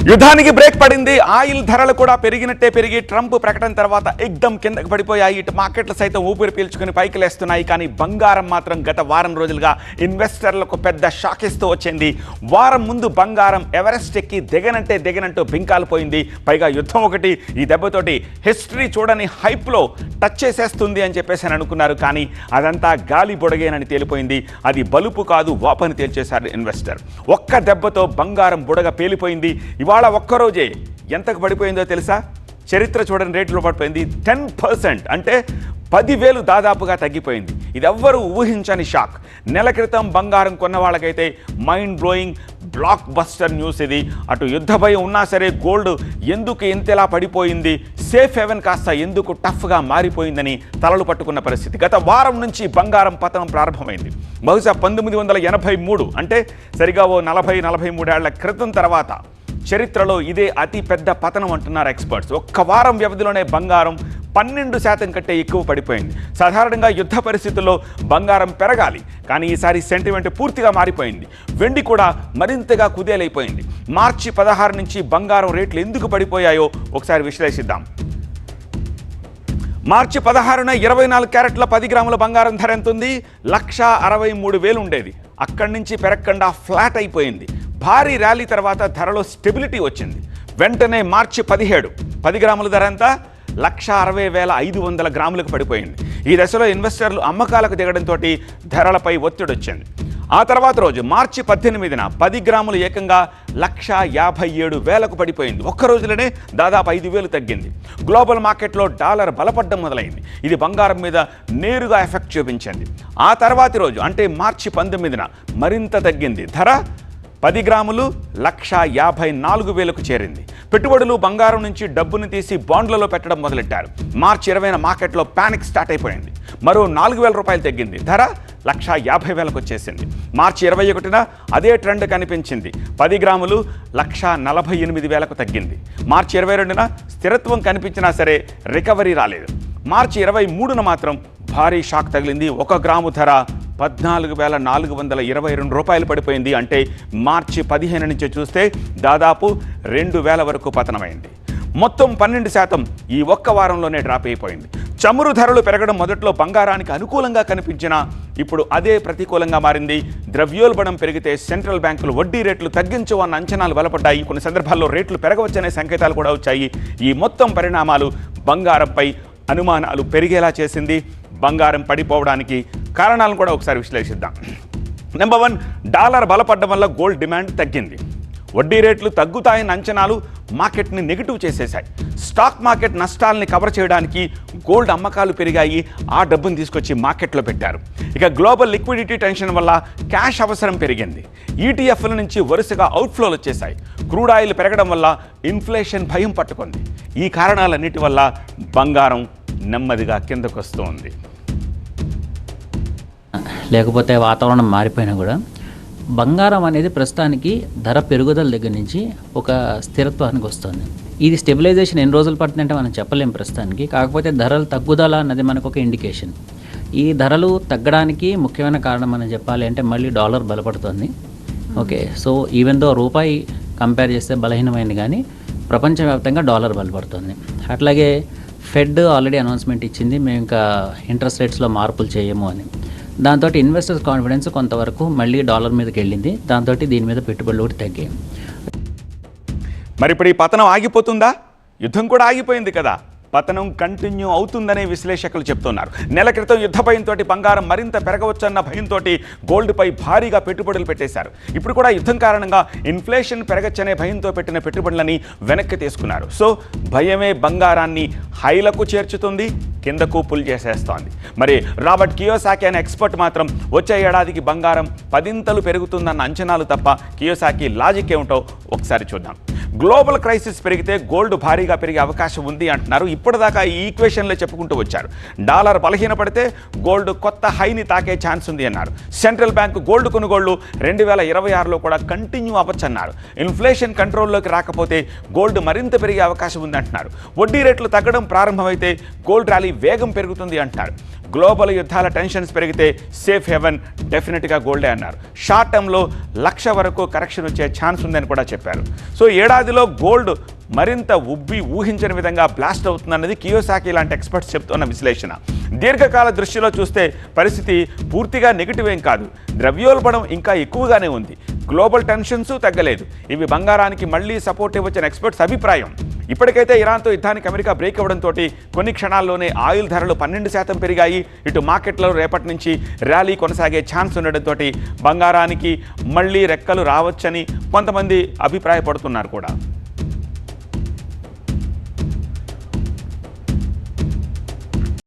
యుద్ధానికి బ్రేక్ పడింది. ఆయిల్ ధరలు కూడా పెరిగినట్టే పెరిగి ట్రంప్ ప్రకటన తర్వాత ఎక్దమ్ కిందకి పడిపోయాయి. ఇటు మార్కెట్లు సైతం ఊపిరి పీల్చుకుని పైకి లేస్తున్నాయి. కానీ బంగారం మాత్రం గత వారం రోజులుగా ఇన్వెస్టర్లకు పెద్ద షాక్ ఇస్తూ వచ్చింది. వారం ముందు బంగారం ఎవరెస్ట్ ఎక్కి దిగనంటూ బింకాలు పోయింది. పైగా యుద్ధం ఒకటి ఈ దెబ్బతోటి హిస్టరీ చూడని హైప్లో టచ్ చేసేస్తుంది అని చెప్పేసి అనుకున్నారు. కానీ అదంతా గాలి బుడగేనని తేలిపోయింది. అది బలుపు కాదు, వాపని తేల్చేశారు ఇన్వెస్టర్. ఒక్క దెబ్బతో బంగారం బుడగ పేలిపోయింది. ఇవాళ ఒక్కరోజే ఎంతకు పడిపోయిందో తెలుసా? చరిత్ర చూడని రేట్లో పడిపోయింది. 10%, అంటే 10,000 దాదాపుగా తగ్గిపోయింది. ఇది ఎవ్వరూ ఊహించని షాక్. నెల క్రితం బంగారం కొన్న వాళ్ళకైతే mind blowing block buster news ఇది. అటు యుద్ధ భయం ఉన్నా సరే గోల్డ్ ఎందుకు ఎంతలా పడిపోయింది, సేఫ్ హెవెన్ కాస్త ఎందుకు టఫ్గా మారిపోయిందని తలలు పట్టుకున్న పరిస్థితి. గత వారం నుంచి బంగారం పతనం ప్రారంభమైంది. బహుశా 1983, అంటే సరిగా ఓ 40-43 ఏళ్ల క్రితం తర్వాత చరిత్రలో ఇదే అతి పెద్ద పతనం అంటున్నారు ఎక్స్పర్ట్స్. ఒక్క వారం వ్యవధిలోనే బంగారం 12% కంటే ఎక్కువ పడిపోయింది. సాధారణంగా యుద్ధ పరిస్థితుల్లో బంగారం పెరగాలి, కానీ ఈసారి సెంటిమెంట్ పూర్తిగా మారిపోయింది. వెండి కూడా మరింతగా కుదేలైపోయింది. మార్చి 16 నుంచి బంగారం రేట్లు ఎందుకు పడిపోయాయో ఒకసారి విశ్లేషిద్దాం. మార్చి 16న 24 క్యారెట్ల 10 గ్రాముల బంగారం ధర ఎంత ఉంది? 1,63,000 ఉండేది. అక్కడి నుంచి పెరగకుండా ఫ్లాట్ అయిపోయింది. భారీ ర్యాలీ తర్వాత ధరలో స్టెబిలిటీ వచ్చింది. వెంటనే మార్చి 17 10 గ్రాముల ధర ఎంత? 1,60,500 గ్రాములకు పడిపోయింది. ఈ దశలో ఇన్వెస్టర్లు అమ్మకాలకు దిగడంతో ధరలపై ఒత్తిడి వచ్చింది. ఆ తర్వాత రోజు మార్చి 18న 10 గ్రాములు ఏకంగా 1,57,000కు పడిపోయింది. ఒక్క రోజులోనే దాదాపు 5,000 తగ్గింది. గ్లోబల్ మార్కెట్లో డాలర్ బలపడ్డం మొదలైంది. ఇది బంగారం మీద నేరుగా ఎఫెక్ట్ చూపించింది. ఆ తర్వాతి రోజు అంటే మార్చి 19న మరింత తగ్గింది. ధర 10 గ్రాములు 1,54,000కు చేరింది. పెట్టుబడులు బంగారం నుంచి డబ్బును తీసి బాండ్లలో పెట్టడం మొదలెట్టారు. మార్చి 20న మార్కెట్లో ప్యానిక్ స్టార్ట్ అయిపోయింది. మరో 4,000 రూపాయలు తగ్గింది. ధర 1,50,000కు వచ్చేసింది. మార్చి 21న అదే ట్రెండ్ కనిపించింది. 10 గ్రాములు 1,48,000కు తగ్గింది. మార్చి 22న స్థిరత్వం కనిపించినా సరే రికవరీ రాలేదు. మార్చి 23న మాత్రం భారీ షాక్ తగిలింది. 1 గ్రాము ధర 14,422 రూపాయలు పడిపోయింది. అంటే మార్చి 15 నుంచి చూస్తే దాదాపు 2,000 వరకు పతనమైంది. మొత్తం 12% ఈ ఒక్క వారంలోనే డ్రాప్ అయిపోయింది. చమురు ధరలు పెరగడం మొదట్లో బంగారానికి అనుకూలంగా కనిపించినా ఇప్పుడు అదే ప్రతికూలంగా మారింది. ద్రవ్యోల్బణం పెరిగితే సెంట్రల్ బ్యాంకులు వడ్డీ రేట్లు తగ్గించవు అన్న అంచనాలు బలపడ్డాయి. కొన్ని సందర్భాల్లో రేట్లు పెరగవచ్చనే సంకేతాలు కూడా వచ్చాయి. ఈ మొత్తం పరిణామాలు బంగారంపై అనుమానాలు పెరిగేలా చేసింది. బంగారం పడిపోవడానికి కారణాలను కూడా ఒకసారి విశ్లేషిద్దాం. నెంబర్ 1, డాలర్ బలపడడం వల్ల గోల్డ్ డిమాండ్ తగ్గింది. వడ్డీ రేట్లు తగ్గుతాయన్న అంచనాలు మార్కెట్ని నెగిటివ్ చేసేశాయి. స్టాక్ మార్కెట్ నష్టాలని కవర్ చేయడానికి గోల్డ్ అమ్మకాలు పెరిగాయి. ఆ డబ్బును తీసుకొచ్చి మార్కెట్లో పెట్టారు. ఇక గ్లోబల్ లిక్విడిటీ టెన్షన్ వల్ల క్యాష్ అవసరం పెరిగింది. ఈటీఎఫ్ల నుంచి వరుసగా అవుట్ఫ్లోలు వచ్చేశాయి. క్రూడ్ ఆయిల్ పెరగడం వల్ల ఇన్ఫ్లేషన్ భయం పట్టుకుంది. ఈ కారణాలన్నిటి వల్ల బంగారం నెమ్మదిగా కిందకు వస్తూ ఉంది. లేకపోతే వాతావరణం మారిపోయినా కూడా బంగారం అనేది ప్రస్తుతానికి ధర పెరుగుదల దగ్గర నుంచి ఒక స్థిరత్వానికి వస్తుంది. ఇది స్టెబిలైజేషన్ ఎన్ని రోజులు పడుతుందంటే మనం చెప్పలేం ప్రస్తుతానికి. కాకపోతే ధరలు తగ్గుదల అన్నది మనకు ఒక ఇండికేషన్. ఈ ధరలు తగ్గడానికి ముఖ్యమైన కారణం మనం చెప్పాలి అంటే మళ్ళీ డాలర్ బలపడుతుంది. ఓకే, సో ఈవెన్ దో రూపాయి కంపేర్ చేస్తే బలహీనమైంది, కానీ ప్రపంచవ్యాప్తంగా డాలర్ బలపడుతుంది. అట్లాగే ఫెడ్ ఆల్రెడీ అనౌన్స్మెంట్ ఇచ్చింది, మేము ఇంకా ఇంట్రెస్ట్ రేట్స్లో మార్పులు చేయము అని. దాంతో ఇన్వెస్టర్స్ కాన్ఫిడెన్స్ కొంతవరకు మళ్ళీ డాలర్ మీదకి వెళ్ళింది. దాంతో దీని మీద పెట్టుబడులు కూడా తగ్గాయి. మరి ఇప్పుడు ఈ పతనం ఆగిపోతుందా? యుద్ధం కూడా ఆగిపోయింది కదా, పతనం కంటిన్యూ అవుతుందనే విశ్లేషకులు చెప్తున్నారు. నెల క్రితం యుద్ధ భయంతో బంగారం మరింత పెరగవచ్చన్న భయంతో గోల్డ్పై భారీగా పెట్టుబడులు పెట్టేశారు. ఇప్పుడు కూడా యుద్ధం కారణంగా ఇన్ఫ్లేషన్ పెరగచ్చనే భయంతో పెట్టిన పెట్టుబడులని వెనక్కి తీసుకున్నారు. సో భయమే బంగారాన్ని హైలకు చేర్చుతుంది, కిందకు పుల్ చేసేస్తోంది. మరి రాబర్ట్ కియోసాకి అనే ఎక్స్పర్ట్ మాత్రం వచ్చే ఏడాదికి బంగారం 10 పెరుగుతుందన్న అంచనాలు తప్ప కియోసాకి లాజిక్ ఏమిటో ఒకసారి చూద్దాం. గ్లోబల్ క్రైసిస్ పెరిగితే గోల్డ్ భారీగా పెరిగే అవకాశం ఉంది అంటున్నారు. ఇప్పటిదాకా ఈ ఈక్వేషన్లో చెప్పుకుంటూ వచ్చారు. డాలర్ బలహీనపడితే గోల్డ్ కొత్త హైని తాకే ఛాన్స్ ఉంది అన్నారు. సెంట్రల్ బ్యాంకు గోల్డ్ కొనుగోళ్లు 2026లో కూడా కంటిన్యూ అవ్వచ్చన్నారు. ఇన్ఫ్లేషన్ కంట్రోల్లోకి రాకపోతే గోల్డ్ మరింత పెరిగే అవకాశం ఉంది అంటున్నారు. వడ్డీ రేట్లు తగ్గడం ప్రారంభమైతే గోల్డ్ ర్యాలీ వేగం పెరుగుతుంది అంటున్నారు. గ్లోబల్ యుద్ధాల టెన్షన్స్ పెరిగితే సేఫ్ హెవెన్ డెఫినెట్గా గోల్డే అన్నారు. షార్ట్ టర్మ్లో 1,00,000 వరకు కరెక్షన్ వచ్చే ఛాన్స్ ఉందని కూడా చెప్పారు. సో ఏడాదిలో గోల్డ్ మరింత ఊహించని విధంగా బ్లాస్ట్ అవుతుందన్నది కియోసాకి లాంటి ఎక్స్పర్ట్స్ చెప్తున్న విశ్లేషణ. దీర్ఘకాల దృష్టిలో చూస్తే పరిస్థితి పూర్తిగా నెగిటివ్ ఏం కాదు, ద్రవ్యోల్బణం ఇంకా ఎక్కువగానే ఉంది, గ్లోబల్ టెన్షన్స్ తగ్గలేదు. ఇవి బంగారానికి మళ్ళీ సపోర్ట్ ఇవ్వచ్చని ఎక్స్పర్ట్స్ అభిప్రాయం. ఇప్పటికైతే ఇరాన్తో యుద్ధానికి అమెరికా బ్రేక్ అవ్వడంతో కొన్ని క్షణాల్లోనే ఆయిల్ ధరలు 12% పెరిగాయి. ఇటు మార్కెట్లో రేపటి నుంచి ర్యాలీ కొనసాగే ఛాన్స్ ఉండడంతో బంగారానికి మళ్ళీ రెక్కలు రావచ్చని కొంతమంది అభిప్రాయపడుతున్నారు కూడా.